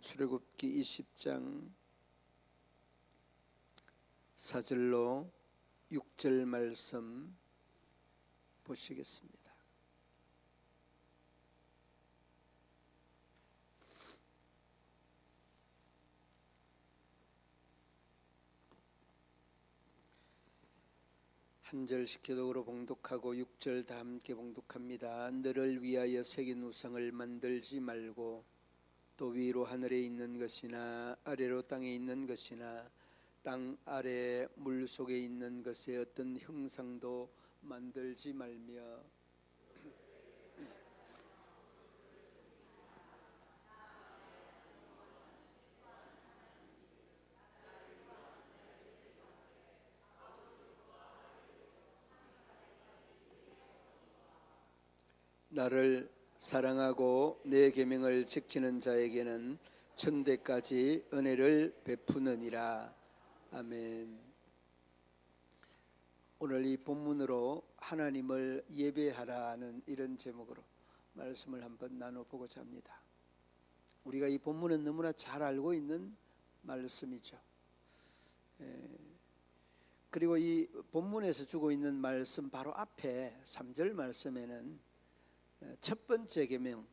출애굽기 20장 4절로 6절 말씀 보시겠습니다. 한 절씩 교독으로 봉독하고 6절 다 함께 봉독합니다. 너를 위하여 새긴 우상을 만들지 말고 또 위로 하늘에 있는 것이나 아래로 땅에 있는 것이나 땅 아래 물 속에 있는 것의 어떤 형상도 만들지 말며 나를 사랑하고 내 계명을 지키는 자에게는 천대까지 은혜를 베푸느니라. 아멘. 오늘 이 본문으로 하나님을 예배하라는 이런 제목으로 말씀을 한번 나눠보고자 합니다. 우리가 이 본문은 너무나 잘 알고 있는 말씀이죠. 그리고 이 본문에서 주고 있는 말씀 바로 앞에 3절 말씀에는 첫 번째 계명,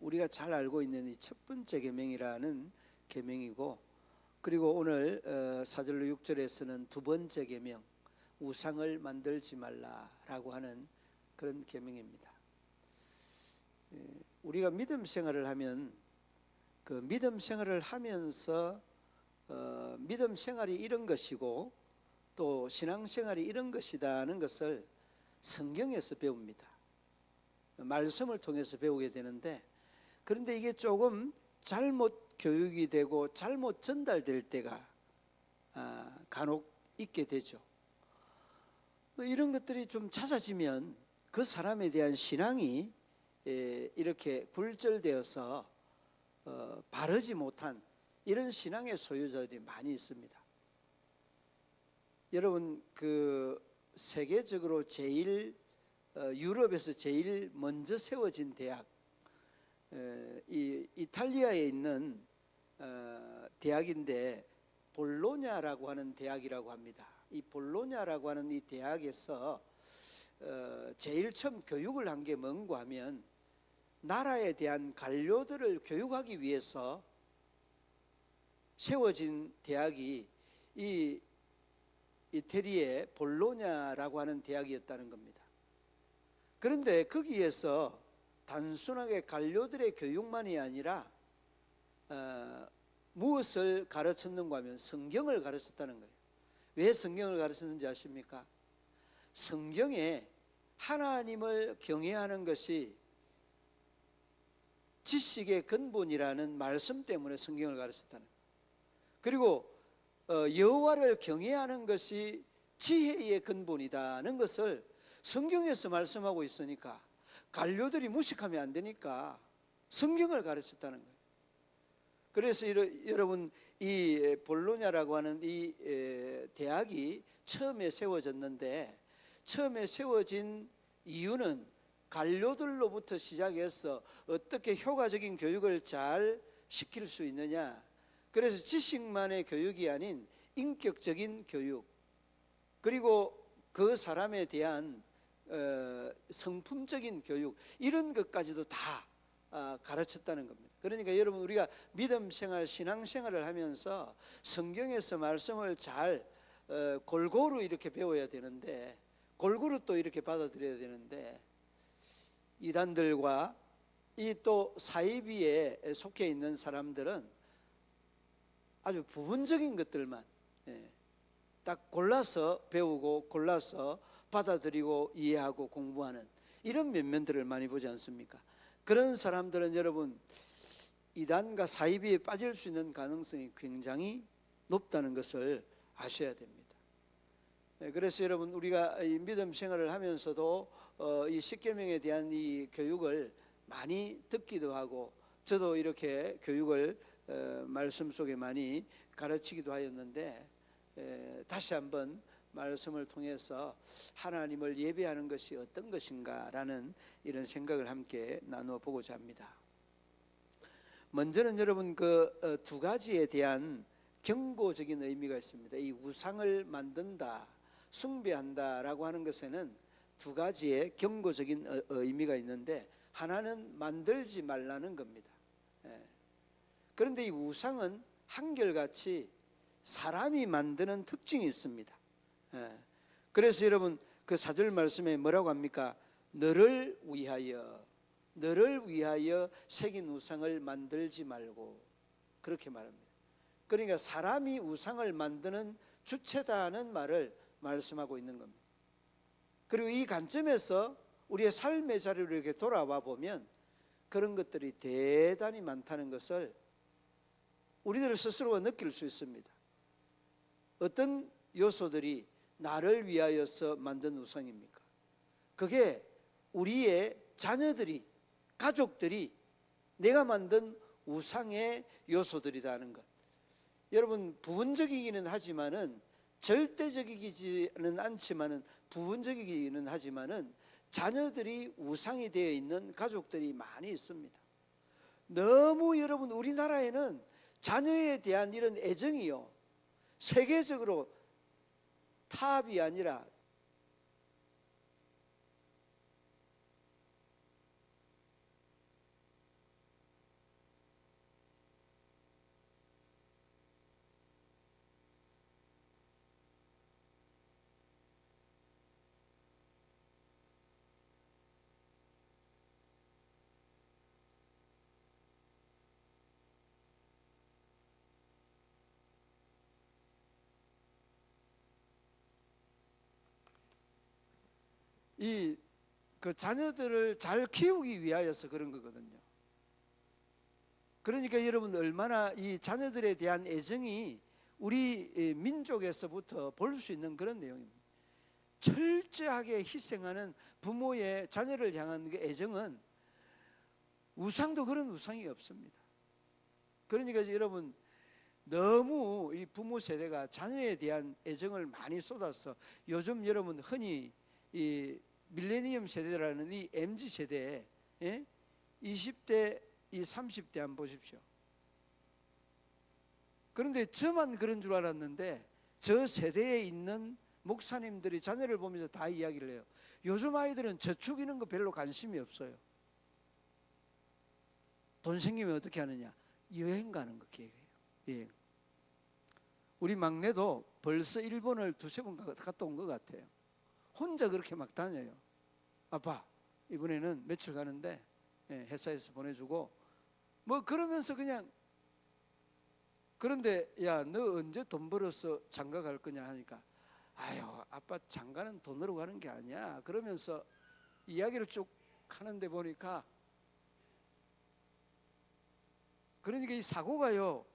우리가 잘 알고 있는 이 첫 번째 계명이라는 계명이고, 그리고 오늘 4절로 6절에서는 두 번째 계명, 우상을 만들지 말라라고 하는 그런 계명입니다. 우리가 믿음 생활을 하면 그 믿음 생활을 하면서 믿음 생활이 이런 것이고 또 신앙 생활이 이런 것이다는 것을 성경에서 배웁니다. 말씀을 통해서 배우게 되는데, 그런데 이게 조금 잘못 교육이 되고 잘못 전달될 때가 간혹 있게 되죠. 이런 것들이 좀 잦아지면 그 사람에 대한 신앙이 이렇게 굴절되어서 바르지 못한 이런 신앙의 소유자들이 많이 있습니다. 여러분, 그 세계적으로 제일 유럽에서 제일 먼저 세워진 대학, 이 이탈리아에 있는 대학인데 볼로냐라고 하는 대학이라고 합니다. 이 볼로냐라고 하는 이 대학에서 제일 처음 교육을 한 게 뭔가 하면 나라에 대한 관료들을 교육하기 위해서 세워진 대학이 이 이태리의 볼로냐라고 하는 대학이었다는 겁니다. 그런데 거기에서 단순하게 관료들의 교육만이 아니라 무엇을 가르쳤는가 하면 성경을 가르쳤다는 거예요. 왜 성경을 가르쳤는지 아십니까? 성경에 하나님을 경외하는 것이 지식의 근본이라는 말씀 때문에 성경을 가르쳤다는 거예요. 그리고 여호와를 경외하는 것이 지혜의 근본이다는 것을 성경에서 말씀하고 있으니까 관료들이 무식하면 안 되니까 성경을 가르쳤다는 거예요. 그래서 여러분, 이 볼로냐라고 하는 이 대학이 처음에 세워졌는데, 처음에 세워진 이유는 관료들로부터 시작해서 어떻게 효과적인 교육을 잘 시킬 수 있느냐, 그래서 지식만의 교육이 아닌 인격적인 교육, 그리고 그 사람에 대한 성품적인 교육, 이런 것까지도 다 가르쳤다는 겁니다. 그러니까 여러분, 우리가 믿음 생활, 신앙 생활을 하면서 성경에서 말씀을 잘 골고루 이렇게 배워야 되는데, 골고루 또 이렇게 받아들여야 되는데, 이단들과 이 또 사이비에 속해 있는 사람들은 아주 부분적인 것들만 딱 골라서 배우고 골라서 받아들이고 이해하고 공부하는 이런 면면들을 많이 보지 않습니까? 그런 사람들은 여러분, 이단과 사이비에 빠질 수 있는 가능성이 굉장히 높다는 것을 아셔야 됩니다. 그래서 여러분, 우리가 이 믿음 생활을 하면서도 이 십계명에 대한 이 교육을 많이 듣기도 하고, 저도 이렇게 교육을 말씀 속에 많이 가르치기도 하였는데, 다시 한번 말씀을 통해서 하나님을 예배하는 것이 어떤 것인가라는 이런 생각을 함께 나누어 보고자 합니다. 먼저는 여러분 그 두 가지에 대한 경고적인 의미가 있습니다. 이 우상을 만든다, 숭배한다라고 하는 것에는 두 가지의 경고적인 의미가 있는데, 하나는 만들지 말라는 겁니다. 그런데 이 우상은 한결같이 사람이 만드는 특징이 있습니다. 그래서 여러분 그 4절 말씀에 뭐라고 합니까? 너를 위하여 새긴 우상을 만들지 말고, 그렇게 말합니다. 그러니까 사람이 우상을 만드는 주체다는 말을 말씀하고 있는 겁니다. 그리고 이 관점에서 우리의 삶의 자리로 이렇게 돌아와 보면 그런 것들이 대단히 많다는 것을 우리들 스스로가 느낄 수 있습니다. 어떤 요소들이 나를 위하여서 만든 우상입니까? 그게 우리의 자녀들이, 가족들이 내가 만든 우상의 요소들이라는 것. 여러분, 부분적이기는 하지만은, 절대적이지는 않지만은, 부분적이기는 하지만은 자녀들이 우상이 되어 있는 가족들이 많이 있습니다. 너무 여러분, 우리나라에는 자녀에 대한 이런 애정이요, 세계적으로 탑이 아니라 그 자녀들을 잘 키우기 위하여서 그런 거거든요. 그러니까 여러분, 얼마나 이 자녀들에 대한 애정이 우리 민족에서부터 볼 수 있는 그런 내용입니다. 철저하게 희생하는 부모의 자녀를 향한 그 애정은 우상도 그런 우상이 없습니다. 그러니까 여러분, 너무 이 부모 세대가 자녀에 대한 애정을 많이 쏟아서 요즘 여러분 흔히 이 밀레니엄 세대라는 이 MZ 세대에 20대, 이 30대 한번 보십시오. 그런데 저만 그런 줄 알았는데 저 세대에 있는 목사님들이 자녀를 보면서 다 이야기를 해요. 요즘 아이들은 저축이는 거 별로 관심이 없어요. 돈 생기면 어떻게 하느냐? 여행 가는 거 계획해요. 여행. 우리 막내도 벌써 일본을 두세 번 갔다 온 것 같아요. 혼자 그렇게 막 다녀요. 아빠, 이번에는 며칠 가는데 회사에서 보내주고 뭐 그러면서 그냥. 그런데 야, 너 언제 돈 벌어서 장가 갈 거냐 하니까, 아유, 아빠 장가는 돈으로 가는 게 아니야. 그러면서 이야기를 쭉 하는데 보니까, 그러니까 이 사고가요,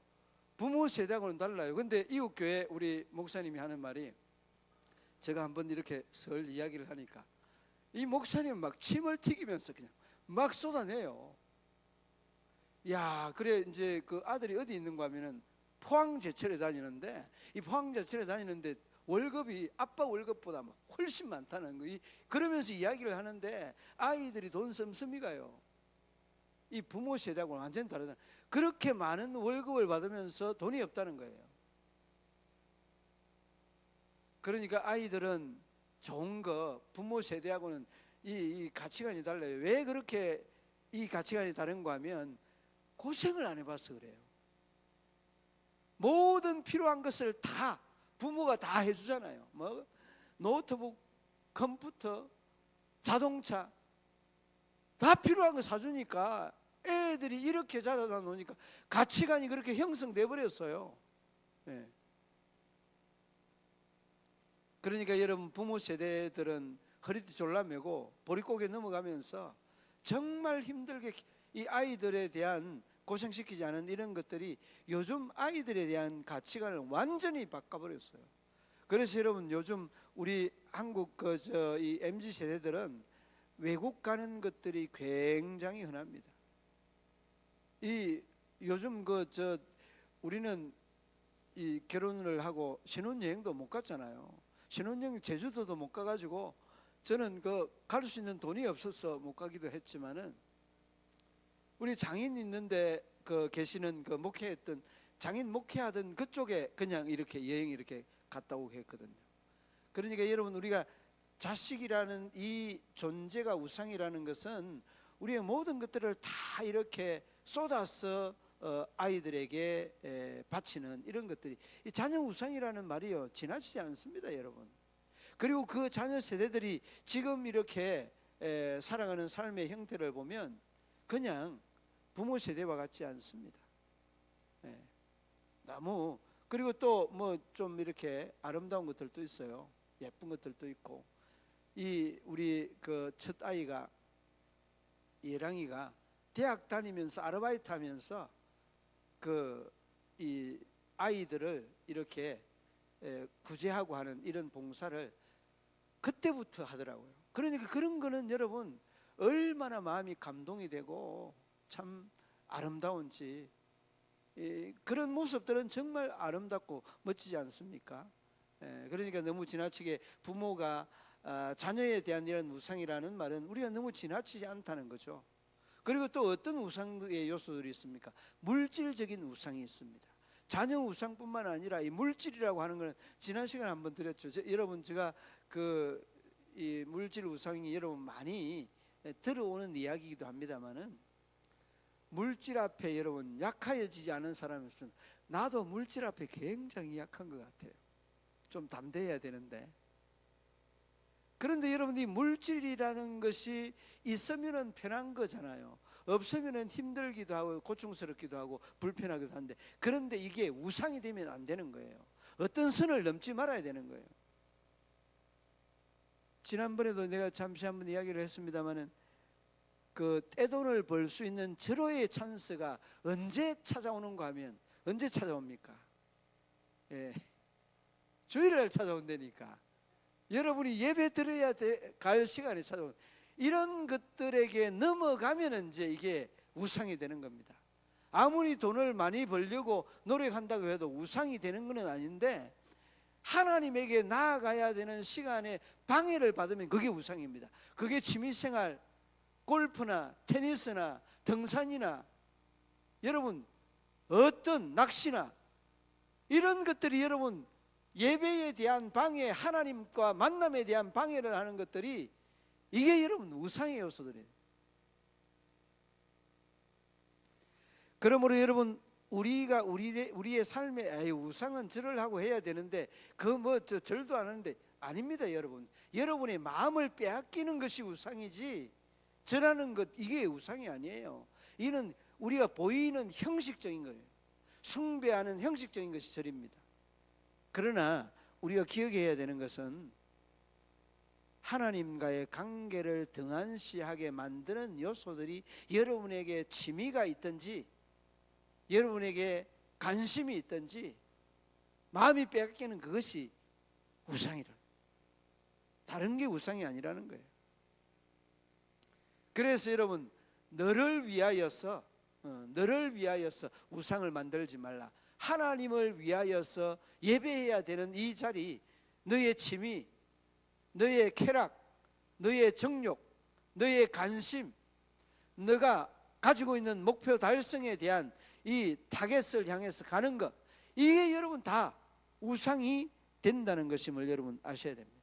부모 세대하고는 달라요. 근데 이웃교회 우리 목사님이 하는 말이, 제가 한번 이렇게 설 이야기를 하니까 이 목사님은 막 침을 튀기면서 그냥 막 쏟아내요. 야, 그래 이제 그 아들이 어디 있는가 하면은 포항제철에 다니는데, 이 포항제철에 다니는데 월급이 아빠 월급보다 막 훨씬 많다는 거. 그러면서 이야기를 하는데 아이들이 돈 씀씀이 가요. 이 부모 세대하고는 완전히 다르다. 그렇게 많은 월급을 받으면서 돈이 없다는 거예요. 그러니까 아이들은 좋은 거, 부모 세대하고는 이 가치관이 달라요. 왜 그렇게 이 가치관이 다른가 하면 고생을 안 해봐서 그래요. 모든 필요한 것을 다 부모가 다 해주잖아요. 뭐 노트북, 컴퓨터, 자동차 다 필요한 거 사주니까 애들이 이렇게 자라다 노니까 가치관이 그렇게 형성돼 버렸어요. 네. 그러니까 여러분, 부모 세대들은 허리띠 졸라매고 보릿고개 넘어가면서 정말 힘들게 이 아이들에 대한 고생시키지 않은 이런 것들이 요즘 아이들에 대한 가치관을 완전히 바꿔버렸어요. 그래서 여러분, 요즘 우리 한국 이 MZ 세대들은 외국 가는 것들이 굉장히 흔합니다. 이 요즘 우리는 이 결혼을 하고 신혼여행도 못 갔잖아요. 신혼여행 제주도도 못 가가지고, 저는 갈 수 있는 돈이 없어서 못 가기도 했지만은, 우리 장인 있는데 그 계시는 그 목회했던 장인 목회하던 그쪽에 그냥 이렇게 여행 이렇게 갔다 오고 했거든요. 그러니까 여러분, 우리가 자식이라는 이 존재가 우상이라는 것은 우리의 모든 것들을 다 이렇게 쏟아서 아이들에게 바치는 이런 것들이, 이 자녀 우상이라는 말이요 지나치지 않습니다, 여러분. 그리고 그 자녀 세대들이 지금 이렇게 살아가는 삶의 형태를 보면 그냥 부모 세대와 같지 않습니다. 너무, 그리고 또 뭐 좀 이렇게 아름다운 것들도 있어요. 예쁜 것들도 있고. 이 우리 그 첫 아이가, 예랑이가 대학 다니면서 아르바이트 하면서 그 이 아이들을 이렇게 구제하고 하는 이런 봉사를 그때부터 하더라고요. 그러니까 그런 거는 여러분 얼마나 마음이 감동이 되고 참 아름다운지, 그런 모습들은 정말 아름답고 멋지지 않습니까? 그러니까 너무 지나치게 부모가 자녀에 대한 이런 우상이라는 말은 우리가 너무 지나치지 않다는 거죠. 그리고 또 어떤 우상의 요소들이 있습니까? 물질적인 우상이 있습니다. 자녀 우상뿐만 아니라 이 물질이라고 하는 것은 지난 시간에 한번 드렸죠. 여러분, 제가 그 이 물질 우상이 여러분 많이 들어오는 이야기이기도 합니다만은, 물질 앞에 여러분 약해지지 않은 사람이 없으면, 나도 물질 앞에 굉장히 약한 것 같아요. 좀 담대해야 되는데. 그런데 여러분, 이 물질이라는 것이 있으면 편한 거잖아요. 없으면 힘들기도 하고 고충스럽기도 하고 불편하기도 한데, 그런데 이게 우상이 되면 안 되는 거예요. 어떤 선을 넘지 말아야 되는 거예요. 지난번에도 내가 잠시 한번 이야기를 했습니다마는, 그 떼돈을 벌 수 있는 절호의 찬스가 언제 찾아오는가 하면, 언제 찾아옵니까? 주일날 찾아온다니까. 여러분이 예배 드려야 갈 시간에 찾아온, 이런 것들에게 넘어가면 이제 이게 우상이 되는 겁니다. 아무리 돈을 많이 벌려고 노력한다고 해도 우상이 되는 건 아닌데, 하나님에게 나아가야 되는 시간에 방해를 받으면 그게 우상입니다. 그게 취미생활, 골프나 테니스나 등산이나 여러분 어떤 낚시나 이런 것들이 여러분 예배에 대한 방해, 하나님과 만남에 대한 방해를 하는 것들이, 이게 여러분 우상의 요소들이에요. 그러므로 여러분, 우리가 우리의 삶에 우상은 절을 하고 해야 되는데, 그 뭐 절도 안 하는데, 아닙니다, 여러분. 여러분의 마음을 빼앗기는 것이 우상이지, 절하는 것 이게 우상이 아니에요. 이는 우리가 보이는 형식적인 거예요. 숭배하는 형식적인 것이 절입니다. 그러나 우리가 기억해야 되는 것은, 하나님과의 관계를 등한시하게 만드는 요소들이 여러분에게 취미가 있든지, 여러분에게 관심이 있든지, 마음이 빼앗기는 그것이 우상이라. 다른 게 우상이 아니라는 거예요. 그래서 여러분, 너를 위하여서 우상을 만들지 말라. 하나님을 위하여서 예배해야 되는 이 자리, 너의 취미, 너의 쾌락, 너의 정욕, 너의 관심, 너가 가지고 있는 목표 달성에 대한 이 타겟을 향해서 가는 것, 이게 여러분 다 우상이 된다는 것임을 여러분 아셔야 됩니다.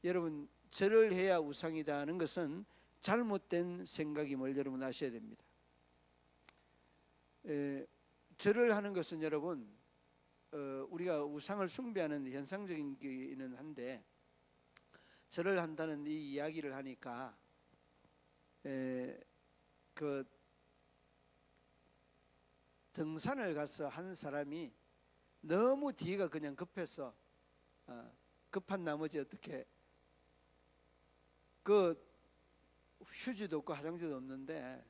여러분, 절을 해야 우상이다 하는 것은 잘못된 생각임을 여러분 아셔야 됩니다. 절을 하는 것은 여러분, 우리가 우상을 숭배하는 현상적이기는 한데, 절을 한다는 이 이야기를 하니까 그 등산을 가서 한 사람이 너무 뒤가 그냥 급해서 급한 나머지 어떻게 그 휴지도 없고 화장지도 없는데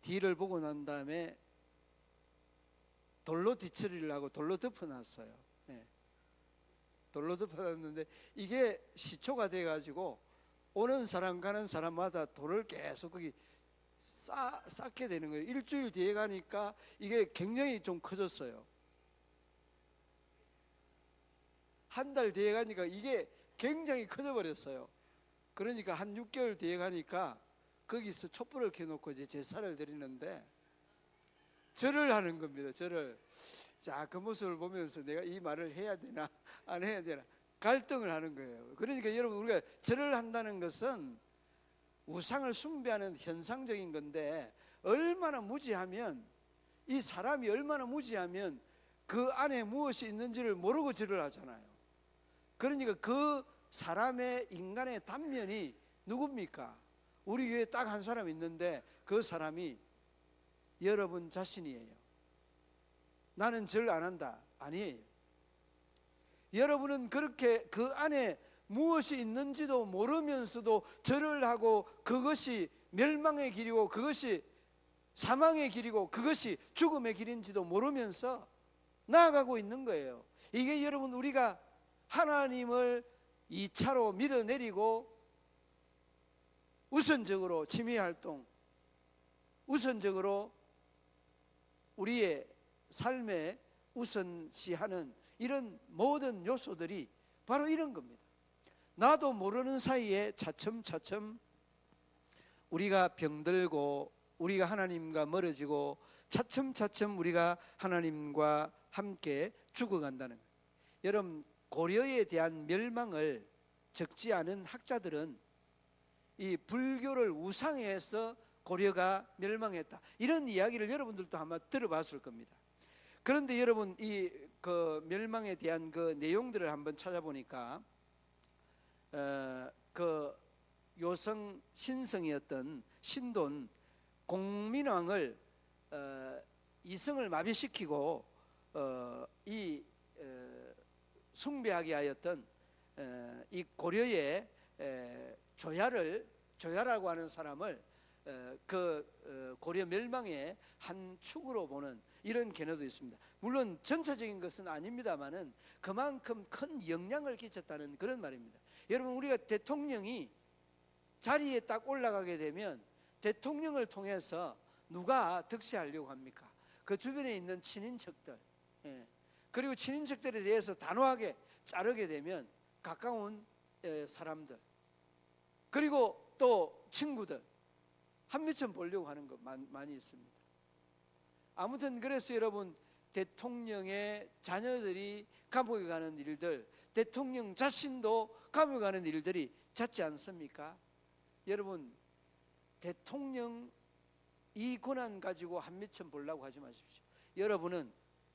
뒤를 보고 난 다음에 돌로 뒤처리를 하고 돌로 덮어놨어요. 돌로 덮어놨는데 이게 시초가 돼가지고 오는 사람 가는 사람마다 돌을 계속 거기 쌓게 되는 거예요. 일주일 뒤에 가니까 이게 굉장히 좀 커졌어요. 한 달 뒤에 가니까 이게 굉장히 커져버렸어요. 그러니까 한 6개월 뒤에 가니까 거기서 촛불을 켜놓고 이제 제사를 드리는데, 절을 하는 겁니다. 절을. 자, 그 모습을 보면서 내가 이 말을 해야 되나 안 해야 되나 갈등을 하는 거예요. 그러니까 여러분, 우리가 절을 한다는 것은 우상을 숭배하는 현상적인 건데, 얼마나 무지하면, 이 사람이 얼마나 무지하면 그 안에 무엇이 있는지를 모르고 절을 하잖아요. 그러니까 그 사람의, 인간의 단면이 누굽니까? 우리 교회에 딱 한 사람 있는데 그 사람이 여러분 자신이에요. 나는 절 안 한다. 아니에요. 여러분은 그렇게 그 안에 무엇이 있는지도 모르면서도 절을 하고, 그것이 멸망의 길이고 그것이 사망의 길이고 그것이 죽음의 길인지도 모르면서 나아가고 있는 거예요. 이게 여러분, 우리가 하나님을 2차로 밀어내리고 우선적으로 취미활동, 우선적으로 우리의 삶에 우선시하는 이런 모든 요소들이 바로 이런 겁니다. 나도 모르는 사이에 차츰차츰 우리가 병들고, 우리가 하나님과 멀어지고, 차츰차츰 우리가 하나님과 함께 죽어간다는 거예요. 여러분, 고려에 대한 멸망을 적지 않은 학자들은 이 불교를 우상해서 고려가 멸망했다, 이런 이야기를 여러분들도 아마 들어봤을 겁니다. 그런데 여러분, 이 그 멸망에 대한 그 내용들을 한번 찾아보니까 그 요성 신성이었던 신돈 공민왕을 이성을 마비시키고 숭배하게 하였던 이 고려의 조야라고 하는 사람을 그 고려 멸망의 한 축으로 보는 이런 견해도 있습니다. 물론 전체적인 것은 아닙니다만은 그만큼 큰 영향을 끼쳤다는 그런 말입니다. 여러분, 우리가 대통령이 자리에 딱 올라가게 되면 대통령을 통해서 누가 득세하려고 합니까? 그 주변에 있는 친인척들, 그리고 친인척들에 대해서 단호하게 자르게 되면 가까운 사람들, 그리고 또 친구들 한 미천 보려고 하는 것 많이 있습니다. 아무튼 그래서 여러분, 대통령의 자녀들이 감옥에 가는 일들, 대통령 자신도 감옥에 가는 일들이 잦지 않습니까? 여러분, 대통령 이 권한 가지고 한 미천 보려고 하지 마십시오. 여러분은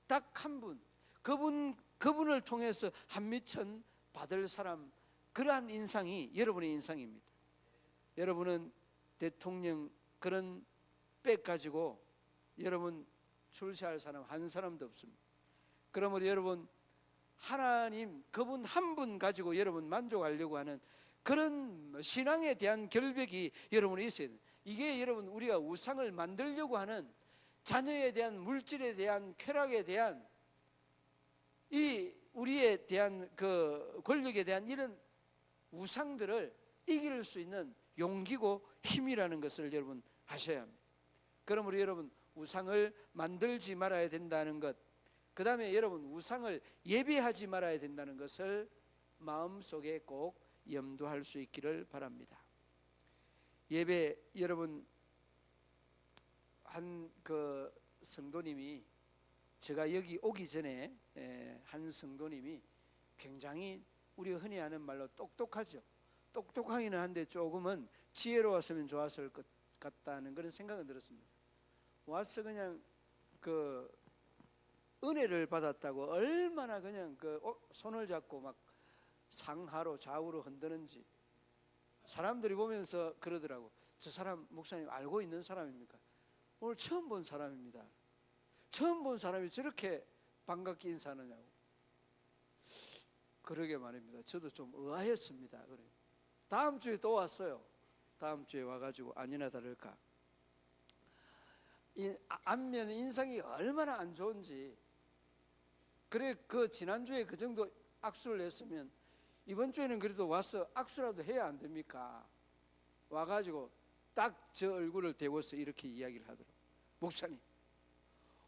딱 한 분, 그분을 통해서 한 미천 받을 사람, 그러한 인상이 여러분의 인상입니다. 여러분은 대통령 그런 백 가지고 여러분 출세할 사람 한 사람도 없습니다. 그러므로 여러분, 하나님 그분 한 분 가지고 여러분 만족하려고 하는 그런 신앙에 대한 결백이 여러분이 있어야 돼요. 이게 여러분, 우리가 우상을 만들려고 하는 자녀에 대한, 물질에 대한, 쾌락에 대한, 이 우리에 대한 그 권력에 대한 이런 우상들을 이길 수 있는 용기고 힘이라는 것을 여러분 아셔야 합니다. 그러므로 여러분, 우상을 만들지 말아야 된다는 것, 그 다음에 여러분 우상을 예배하지 말아야 된다는 것을 마음속에 꼭 염두할 수 있기를 바랍니다. 예배, 여러분, 한 그 성도님이, 제가 여기 오기 전에 한 성도님이 굉장히 우리가 흔히 하는 말로 똑똑하죠. 똑똑하기는 한데 조금은 지혜로웠으면 좋았을 것 같다는 그런 생각은 들었습니다. 와서 그냥 그 은혜를 받았다고 얼마나 그냥 그 손을 잡고 막 상하로 좌우로 흔드는지 사람들이 보면서 그러더라고. 저 사람 목사님 알고 있는 사람입니까? 오늘 처음 본 사람입니다. 처음 본 사람이 저렇게 반갑게 인사하느냐고. 그러게 말입니다. 저도 좀 의아했습니다. 그래. 다음 주에 또 왔어요. 다음 주에 와가지고 아니나 다를까 안면 인상이 얼마나 안 좋은지. 그래, 그 지난주에 그 정도 악수를 했으면 이번 주에는 그래도 와서 악수라도 해야 안 됩니까? 와가지고 딱 저 얼굴을 대고서 이렇게 이야기를 하더라고요. 목사님,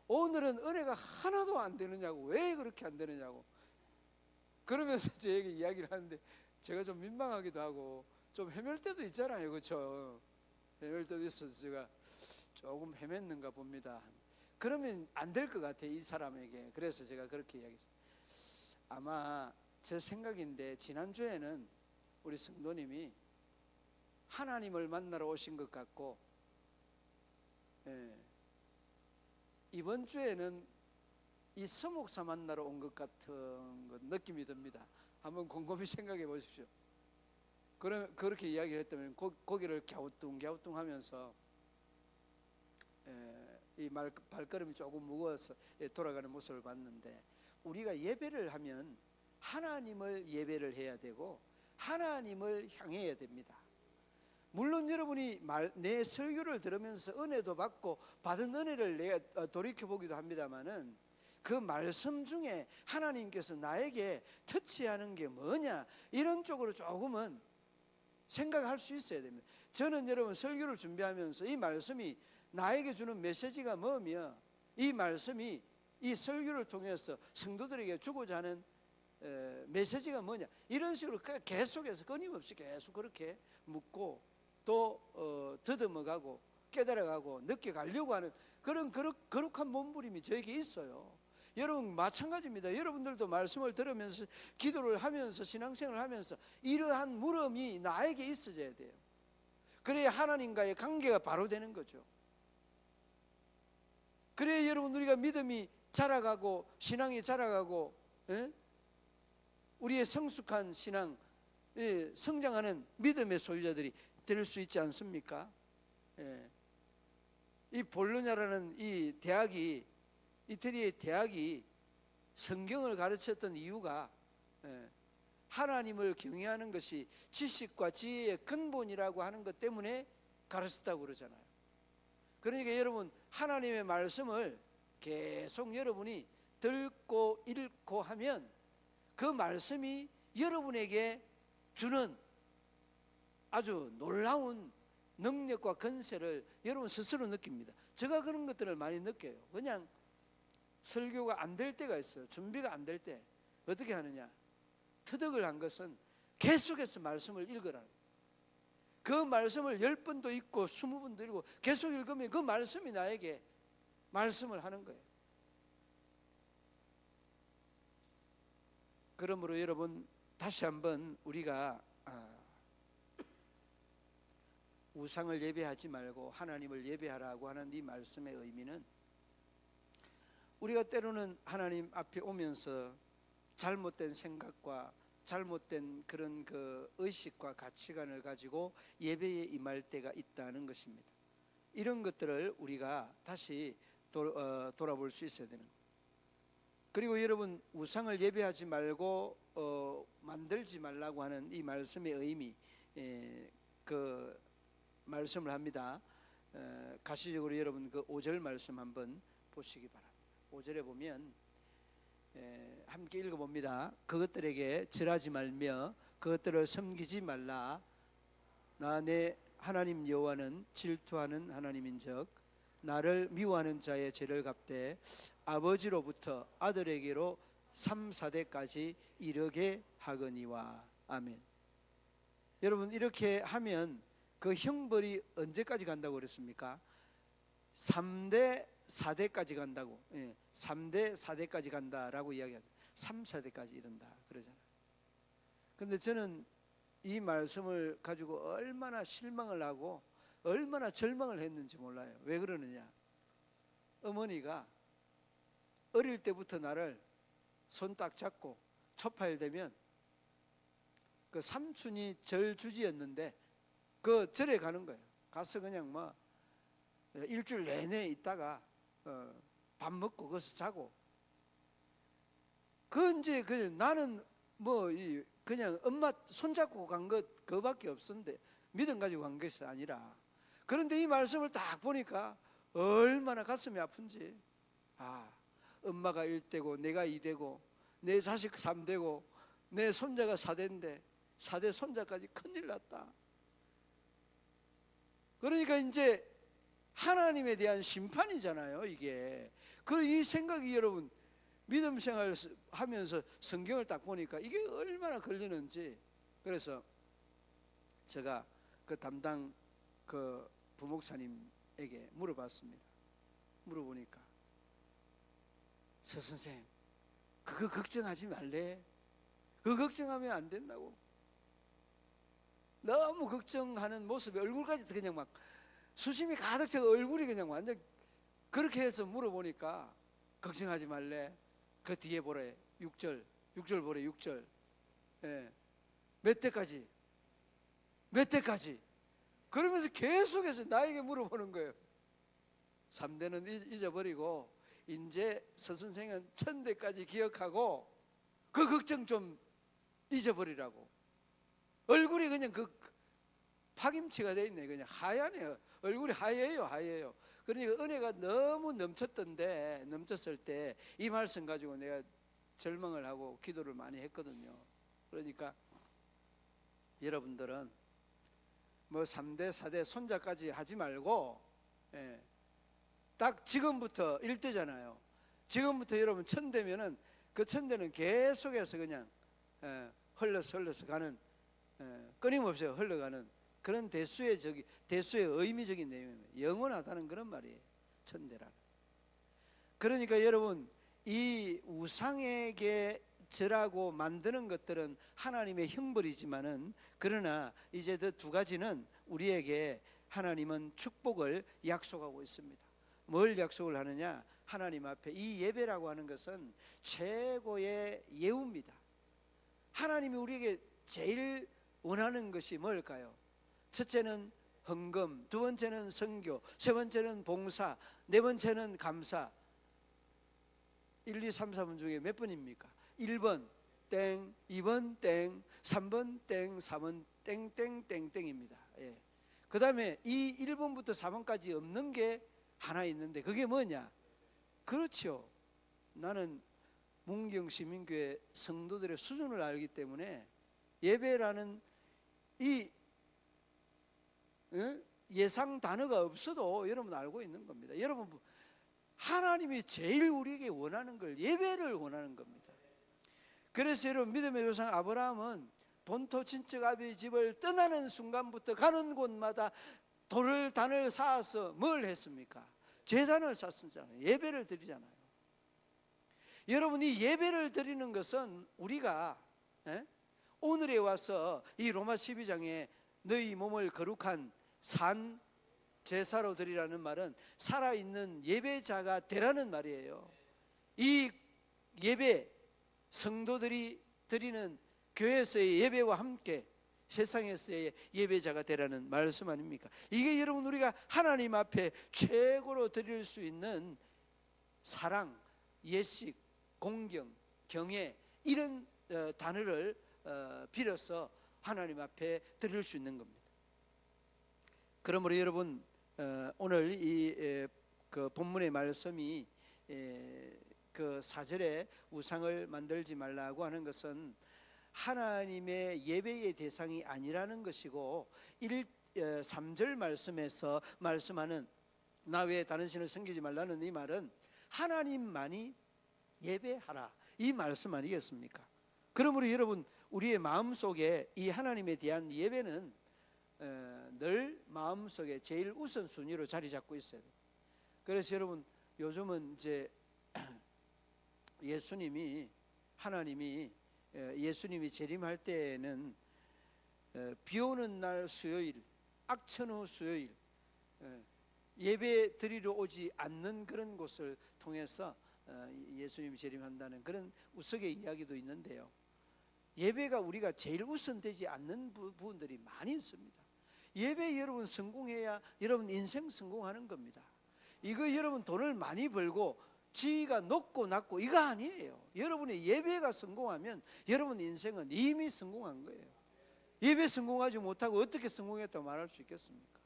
오늘은 은혜가 하나도 안 되느냐고, 왜 그렇게 안 되느냐고 그러면서 저에게 이야기를 하는데 제가 좀 민망하기도 하고 좀 헤맬 때도 있잖아요. 그렇죠? 헤맬 때도 있어서 제가 조금 헤맸는가 봅니다. 그러면 안 될 것 같아요, 이 사람에게. 그래서 제가 그렇게 이야기했어요. 아마 제 생각인데 지난주에는 우리 성도님이 하나님을 만나러 오신 것 같고, 이번 주에는 이 서목사 만나러 온 것 같은 느낌이 듭니다. 한번 곰곰이 생각해 보십시오. 그렇게 이야기를 했다면 고개를 갸우뚱갸우뚱 하면서 이 발걸음이 조금 무거워서 돌아가는 모습을 봤는데, 우리가 예배를 하면 하나님을 예배를 해야 되고 하나님을 향해야 됩니다. 물론 여러분이 내 설교를 들으면서 은혜도 받고 받은 은혜를 내가 돌이켜보기도 합니다마는, 그 말씀 중에 하나님께서 나에게 터치하는 게 뭐냐, 이런 쪽으로 조금은 생각할 수 있어야 됩니다. 저는 여러분 설교를 준비하면서 이 말씀이 나에게 주는 메시지가 뭐며, 이 말씀이 이 설교를 통해서 성도들에게 주고자 하는 메시지가 뭐냐, 이런 식으로 계속해서 끊임없이 계속 그렇게 묻고 또 더듬어가고 깨달아가고 느껴가려고 하는 그런 거룩한 몸부림이 저에게 있어요. 여러분 마찬가지입니다. 여러분들도 말씀을 들으면서 기도를 하면서 신앙생활을 하면서 이러한 물음이 나에게 있어져야 돼요. 그래야 하나님과의 관계가 바로 되는 거죠. 그래야 여러분 우리가 믿음이 자라가고 신앙이 자라가고, 우리의 성숙한 신앙, 성장하는 믿음의 소유자들이 될 수 있지 않습니까? 이 볼로냐라는 이 대학이, 이태리의 대학이 성경을 가르쳤던 이유가 하나님을 경외하는 것이 지식과 지혜의 근본이라고 하는 것 때문에 가르쳤다고 그러잖아요. 그러니까 여러분 하나님의 말씀을 계속 여러분이 듣고 읽고 하면 그 말씀이 여러분에게 주는 아주 놀라운 능력과 권세를 여러분 스스로 느낍니다. 제가 그런 것들을 많이 느껴요. 그냥 설교가 안 될 때가 있어요. 준비가 안 될 때 어떻게 하느냐, 터득을 한 것은 계속해서 말씀을 읽으라. 그 말씀을 10번도 읽고 20번도 읽고 계속 읽으면 그 말씀이 나에게 말씀을 하는 거예요. 그러므로 여러분 다시 한번 우리가 우상을 예배하지 말고 하나님을 예배하라고 하는 이 말씀의 의미는, 우리가 때로는 하나님 앞에 오면서 잘못된 생각과 잘못된 그런 그 의식과 가치관을 가지고 예배에 임할 때가 있다는 것입니다. 이런 것들을 우리가 다시 돌아볼 수 있어야 되는 거예요. 그리고 여러분 우상을 예배하지 말고 만들지 말라고 하는 이 말씀의 의미, 그 말씀을 합니다. 가시적으로 여러분 그 5절 말씀 한번 보시기 바랍니다. 5절에 보면 함께 읽어봅니다. 그것들에게 절하지 말며 그것들을 섬기지 말라. 나 내 하나님 여호와는 질투하는 하나님인즉 나를 미워하는 자의 죄를 갚되 아버지로부터 아들에게로 3, 4대까지 이르게 하거니와. 아멘. 여러분 이렇게 하면 그 형벌이 언제까지 간다고 그랬습니까? 3대 4대까지 간다고. 3대 4대까지 간다라고 이야기합니다. 3, 4대까지 이른다 그러잖아요. 그런데 저는 이 말씀을 가지고 얼마나 실망을 하고 얼마나 절망을 했는지 몰라요. 왜 그러느냐, 어머니가 어릴 때부터 나를 손 딱 잡고 초파일 되면 그 삼촌이 절주지였는데 그 절에 가는 거예요. 가서 그냥 뭐 일주일 내내 있다가 밥 먹고 거기서 자고, 그 이제 나는 뭐 그냥 엄마 손잡고 간 것 그거밖에 없었는데 믿음 가지고 간 것이 아니라, 그런데 이 말씀을 딱 보니까 얼마나 가슴이 아픈지. 엄마가 1대고 내가 2대고 내 자식 3대고 내 손자가 4대인데 4대 손자까지 큰일 났다. 그러니까 이제 하나님에 대한 심판이잖아요, 이게. 이 생각이 여러분 믿음 생활 하면서 성경을 딱 보니까 이게 얼마나 걸리는지. 그래서 제가 그 담당 그 부목사님에게 물어봤습니다. 물어보니까 선생, 그거 걱정하지 말래. 그거 걱정하면 안 된다고. 너무 걱정하는 모습에 얼굴까지 그냥 막 수심이 가득 차고 얼굴이 그냥 완전 그렇게 해서 물어보니까 걱정하지 말래. 그 뒤에 보래. 6절 보래. 6절. 예. 몇 대까지? 몇 대까지? 그러면서 계속해서 나에게 물어보는 거예요. 3대는 잊어버리고 이제 서선생은 1000대까지 기억하고 그 걱정 좀 잊어버리라고. 얼굴이 그냥 그 파김치가 돼 있네. 그냥 하얗네요. 얼굴이 하얘요. 그러니까 은혜가 너무 넘쳤을 때 이 말씀 가지고 내가 절망을 하고 기도를 많이 했거든요. 그러니까 여러분들은 뭐 3대 4대 손자까지 하지 말고, 예, 딱 지금부터 1대잖아요. 지금부터 여러분 1000대면은 그 1000대는 계속해서 그냥 흘러서 가는, 끊임없이 흘러가는 그런 대수의 의미적인 내용입니다. 영원하다는 그런 말이에요. 1000대라는. 그러니까 여러분, 이 우상에게 절하고 만드는 것들은 하나님의 형벌이지만은, 그러나 이제 그 두 가지는 우리에게 하나님은 축복을 약속하고 있습니다. 뭘 약속을 하느냐? 하나님 앞에 이 예배라고 하는 것은 최고의 예우입니다. 하나님이 우리에게 제일 원하는 것이 뭘까요? 첫째는 헌금, 두 번째는 선교, 세 번째는 봉사, 네 번째는 감사. 1, 2, 3, 4번 중에 몇 번입니까? 1번 땡, 2번 땡, 3번 땡, 4번 땡땡땡땡입니다. 예. 그 다음에 이 1번부터 4번까지 없는 게 하나 있는데 그게 뭐냐? 그렇죠. 나는 문경시민교회 성도들의 수준을 알기 때문에 예배라는 이 예상 단어가 없어도 여러분 알고 있는 겁니다. 여러분, 하나님이 제일 우리에게 원하는 걸 예배를 원하는 겁니다. 그래서 여러분, 믿음의 조상 아브라함은 본토 친척 아비의 집을 떠나는 순간부터 가는 곳마다 돌을 단을 쌓아서 뭘 했습니까? 제단을 쌓았잖아요. 예배를 드리잖아요. 여러분, 이 예배를 드리는 것은 우리가 오늘에 와서 이 로마 12장에 너희 몸을 거룩한 산 제사로 드리라는 말은 살아있는 예배자가 되라는 말이에요. 이 예배, 성도들이 드리는 교회에서의 예배와 함께 세상에서의 예배자가 되라는 말씀 아닙니까? 이게 여러분, 우리가 하나님 앞에 최고로 드릴 수 있는 사랑, 예식, 공경, 경애, 이런 단어를 빌어서 하나님 앞에 드릴 수 있는 겁니다. 그러므로 여러분, 오늘 이 그 본문의 말씀이 그 4절에 우상을 만들지 말라고 하는 것은 하나님의 예배의 대상이 아니라는 것이고, 3절 말씀에서 말씀하는 나 외에 다른 신을 섬기지 말라는 이 말은 하나님만이 예배하라, 이 말씀 아니겠습니까? 그러므로 여러분, 우리의 마음속에 이 하나님에 대한 예배는 늘 마음속에 제일 우선순위로 자리 잡고 있어야 돼요. 그래서 여러분, 요즘은 이제 하나님이 예수님이 재림할 때에는 비 오는 날 수요일, 악천후 수요일, 예배 드리러 오지 않는 그런 곳을 통해서 예수님이 재림한다는 그런 우스개 이야기도 있는데요. 예배가 우리가 제일 우선되지 않는 부분들이 많이 있습니다. 예배 여러분 성공해야 여러분 인생 성공하는 겁니다. 이거 여러분 돈을 많이 벌고 지위가 높고 낮고 이거 아니에요. 여러분의 예배가 성공하면 여러분 인생은 이미 성공한 거예요. 예배 성공하지 못하고 어떻게 성공했다고 말할 수 있겠습니까?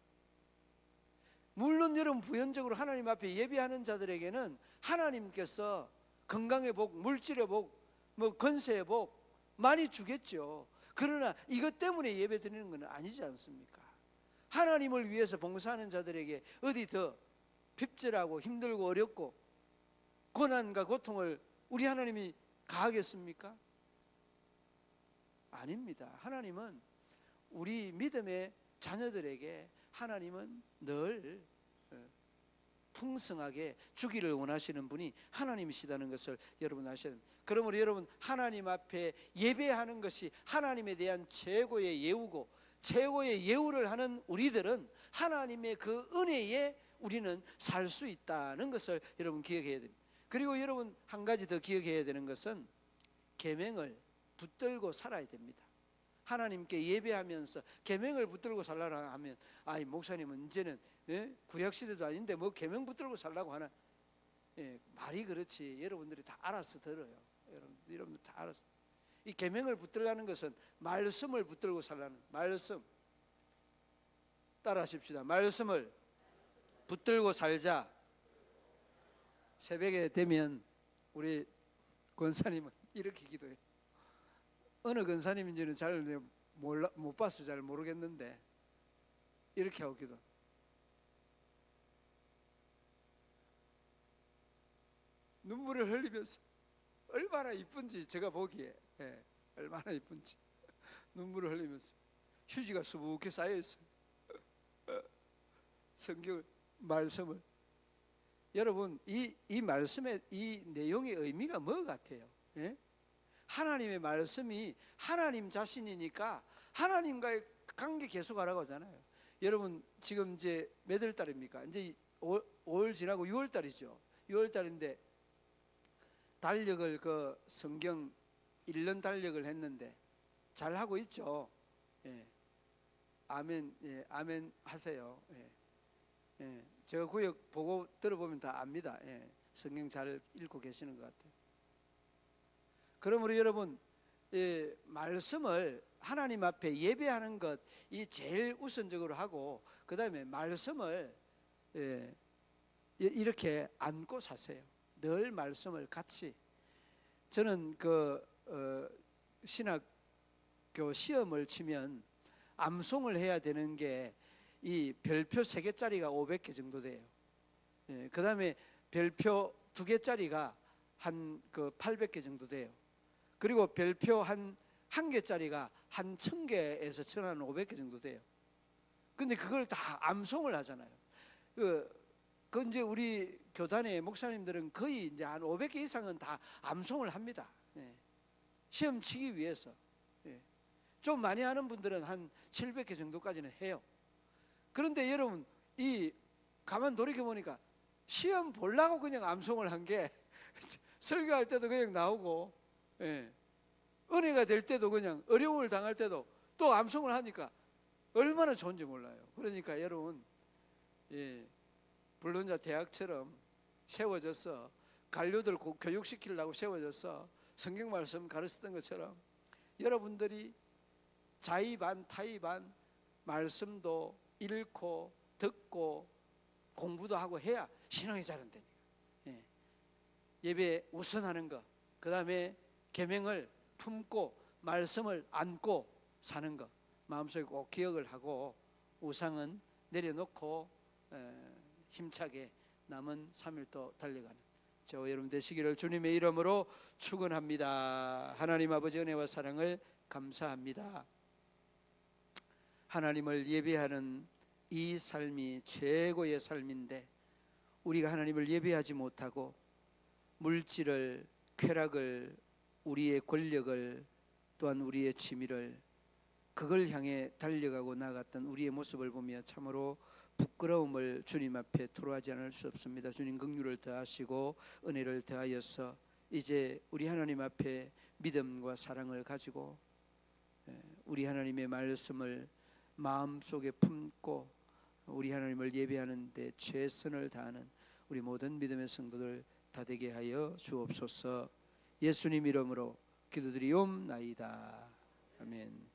물론 여러분, 부연적으로 하나님 앞에 예배하는 자들에게는 하나님께서 건강의 복, 물질의 복, 뭐 권세의 복 많이 주겠죠. 그러나 이것 때문에 예배 드리는 건 아니지 않습니까? 하나님을 위해서 봉사하는 자들에게 어디 더 핍절하고 힘들고 어렵고 고난과 고통을 우리 하나님이 가하겠습니까? 아닙니다. 하나님은 우리 믿음의 자녀들에게 하나님은 늘 풍성하게 주기를 원하시는 분이 하나님이시다는 것을 여러분 아셔야 됩니다. 그러므로 여러분, 하나님 앞에 예배하는 것이 하나님에 대한 최고의 예우고, 최고의 예우를 하는 우리들은 하나님의 그 은혜에 우리는 살 수 있다는 것을 여러분 기억해야 됩니다. 그리고 여러분, 한 가지 더 기억해야 되는 것은 계명을 붙들고 살아야 됩니다. 하나님께 예배하면서 계명을 붙들고 살라라 하면, 아이 목사님은 이제는 구약 시대도 아닌데 뭐 계명 붙들고 살라고 하나? 말이 그렇지. 여러분들이 다 알아서 들어요. 여러분들 다 알아서. 이 계명을 붙들라는 것은 말씀을 붙들고 살라는, 말씀 따라하십시다. 말씀을 붙들고 살자. 새벽에 되면 우리 권사님은 이렇게 기도해요. 어느 권사님인지는 잘 못 봐서 잘 모르겠는데 이렇게 하고 기도. 눈물을 흘리면서 얼마나 이쁜지 제가 보기에, 얼마나 이쁜지 눈물을 흘리면서 휴지가 수북히 쌓여 있어요. 성경 말씀을, 여러분, 이 말씀의 이 내용의 의미가 뭐 같아요? 하나님의 말씀이 하나님 자신이니까 하나님과의 관계 계속하라고 하잖아요. 여러분, 지금 이제 몇 월 달입니까? 이제 5월 지나고 6월 달이죠. 6월 달인데 달력을, 그 성경 1년 달력을 했는데 잘 하고 있죠. 아멘. 아멘 하세요. 제가 구역 보고 들어보면 다 압니다. 성경 잘 읽고 계시는 것 같아요. 그러므로 여러분, 말씀을 하나님 앞에 예배하는 것, 이 제일 우선적으로 하고, 그 다음에 말씀을 이렇게 안고 사세요. 늘 말씀을 같이. 저는 신학교 시험을 치면 암송을 해야 되는 게 이 별표 3개짜리가 500개 정도 돼요. 그 다음에 별표 2개짜리가 한 800개 정도 돼요. 그리고 별표 한 개짜리가 한 1000개에서 1500개 정도 돼요. 근데 그걸 다 암송을 하잖아요. 그 이제 우리 교단의 목사님들은 거의 이제 한 500개 이상은 다 암송을 합니다. 시험 치기 위해서. 좀 많이 하는 분들은 한 700개 정도까지는 해요. 그런데 여러분, 가만 돌이켜 보니까 시험 보려고 그냥 암송을 한 게 설교할 때도 그냥 나오고, 은혜가 될 때도, 그냥 어려움을 당할 때도 또 암송을 하니까 얼마나 좋은지 몰라요. 그러니까 여러분, 불론자 대학처럼 세워져서 관료들 교육시키려고 세워져서 성경 말씀 가르쳤던 것처럼 여러분들이 자의반 타의반 말씀도 읽고 듣고 공부도 하고 해야 신앙이 자른다니까. 예배 우선하는 것, 그 다음에 계명을 품고 말씀을 안고 사는 것, 마음속에 꼭 기억을 하고 우상은 내려놓고 힘차게 남은 3일도 달려가는 저와 여러분 되시기를 주님의 이름으로 축원합니다. 하나님 아버지 은혜와 사랑을 감사합니다. 하나님을 예배하는 이 삶이 최고의 삶인데 우리가 하나님을 예배하지 못하고 물질을, 쾌락을, 우리의 권력을, 또한 우리의 취미를, 그걸 향해 달려가고 나갔던 우리의 모습을 보며 참으로 부끄러움을 주님 앞에 토로하지 않을 수 없습니다. 주님 긍휼을 더하시고 은혜를 더하여서 이제 우리 하나님 앞에 믿음과 사랑을 가지고 우리 하나님의 말씀을 마음속에 품고 우리 하나님을 예배하는 데 최선을 다하는 우리 모든 믿음의 성도들 다 되게 하여 주옵소서. 예수님 이름으로 기도드리옵나이다. 아멘.